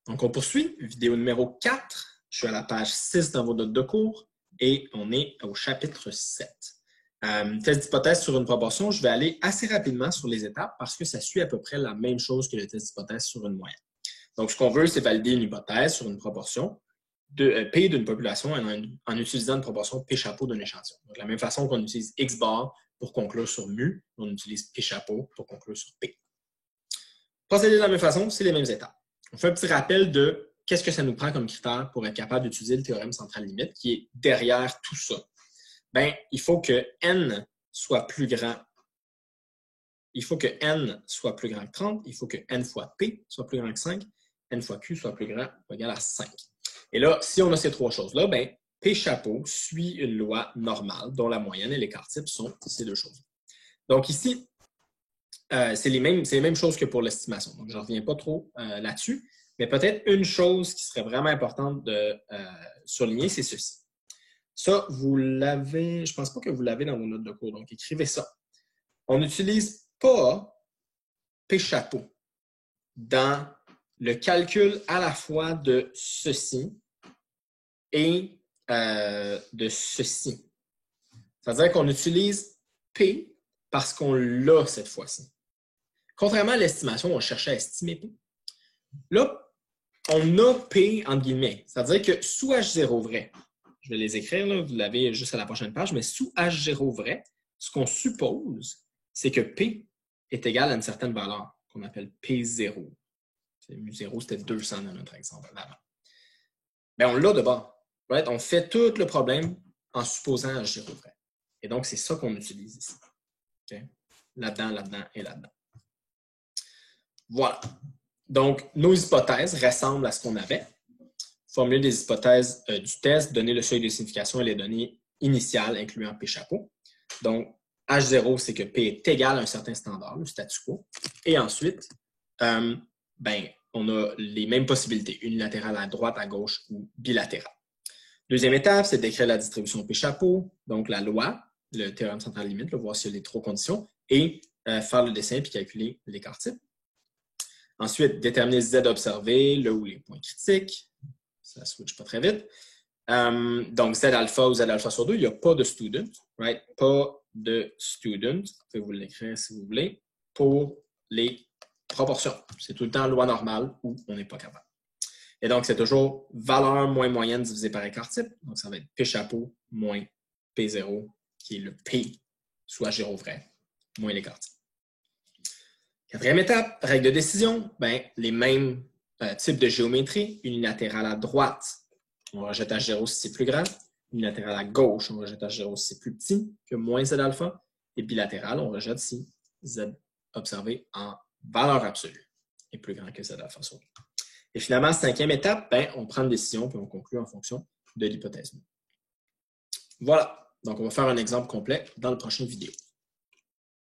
Donc, on poursuit. Vidéo numéro 4. Je suis à la page 6 dans vos notes de cours et on est au chapitre 7. Test d'hypothèse sur une proportion, je vais aller assez rapidement sur les étapes parce que ça suit à peu près la même chose que le test d'hypothèse sur une moyenne. Donc, ce qu'on veut, c'est valider une hypothèse sur une proportion de P d'une population en utilisant une proportion P chapeau d'un échantillon. Donc, de la même façon qu'on utilise X bar pour conclure sur mu, on utilise P chapeau pour conclure sur P. Procéder de la même façon, c'est les mêmes étapes. On fait un petit rappel de qu'est-ce que ça nous prend comme critère pour être capable d'utiliser le théorème central limite qui est derrière tout ça. Bien, il faut que N soit plus grand. Il faut que N soit plus grand que 30. Il faut que N fois P soit plus grand que 5. N fois Q soit plus grand ou égal à 5. Et là, si on a ces trois choses-là, bien, P chapeau suit une loi normale dont la moyenne et l'écart type sont ces deux choses. Donc ici, c'est les mêmes choses que pour l'estimation. Donc, je ne reviens pas trop là-dessus. Mais peut-être une chose qui serait vraiment importante de souligner, c'est ceci. Ça, vous l'avez, je ne pense pas que vous l'avez dans vos notes de cours, donc écrivez ça. On n'utilise pas P chapeau dans le calcul à la fois de ceci et de ceci. C'est-à-dire qu'on utilise P parce qu'on l'a cette fois-ci. Contrairement à l'estimation, on cherchait à estimer P. Là, on a P entre guillemets. C'est-à-dire que sous H0 vrai, je vais les écrire, là, vous l'avez juste à la prochaine page, mais sous H0 vrai, ce qu'on suppose, c'est que P est égal à une certaine valeur qu'on appelle P0. Mu0, c'était 200 dans notre exemple d'avant. Bien, on l'a de bord. Right? On fait tout le problème en supposant H0 vrai. Et donc, c'est ça qu'on utilise ici. Okay? Là-dedans, là-dedans et là-dedans. Voilà. Donc, nos hypothèses ressemblent à ce qu'on avait. Formuler des hypothèses du test, donner le seuil de signification et les données initiales, incluant P chapeau. Donc, H0, c'est que P est égal à un certain standard, le statu quo. Et ensuite, on a les mêmes possibilités, unilatérales à droite, à gauche ou bilatérales. Deuxième étape, c'est d'écrire la distribution P chapeau, donc la loi, le théorème central limite, voir s'il y a les trois conditions, et faire le dessin puis calculer l'écart type. Ensuite, déterminer Z observé, là où les points critiques. Ça ne switch pas très vite. Donc, Z alpha ou Z alpha sur 2, il n'y a pas de student, right? Pas de student. Vous pouvez vous l'écrire si vous voulez. Pour les proportions. C'est tout le temps loi normale où on n'est pas capable. Et donc, c'est toujours valeur moins moyenne divisée par écart type. Donc, ça va être P chapeau moins P0, qui est le P sous H0 vrai, moins l'écart type. Quatrième étape, règle de décision, les mêmes types de géométrie. Unilatérale à droite, on rejette H0 si c'est plus grand. Unilatérale à gauche, on rejette H0 si c'est plus petit que moins Z alpha. Et bilatéral, on rejette si Z observé en valeur absolue est plus grand que Z alpha sur 2. Et finalement, cinquième étape, on prend une décision puis on conclut en fonction de l'hypothèse. Voilà. Donc, on va faire un exemple complet dans la prochaine vidéo.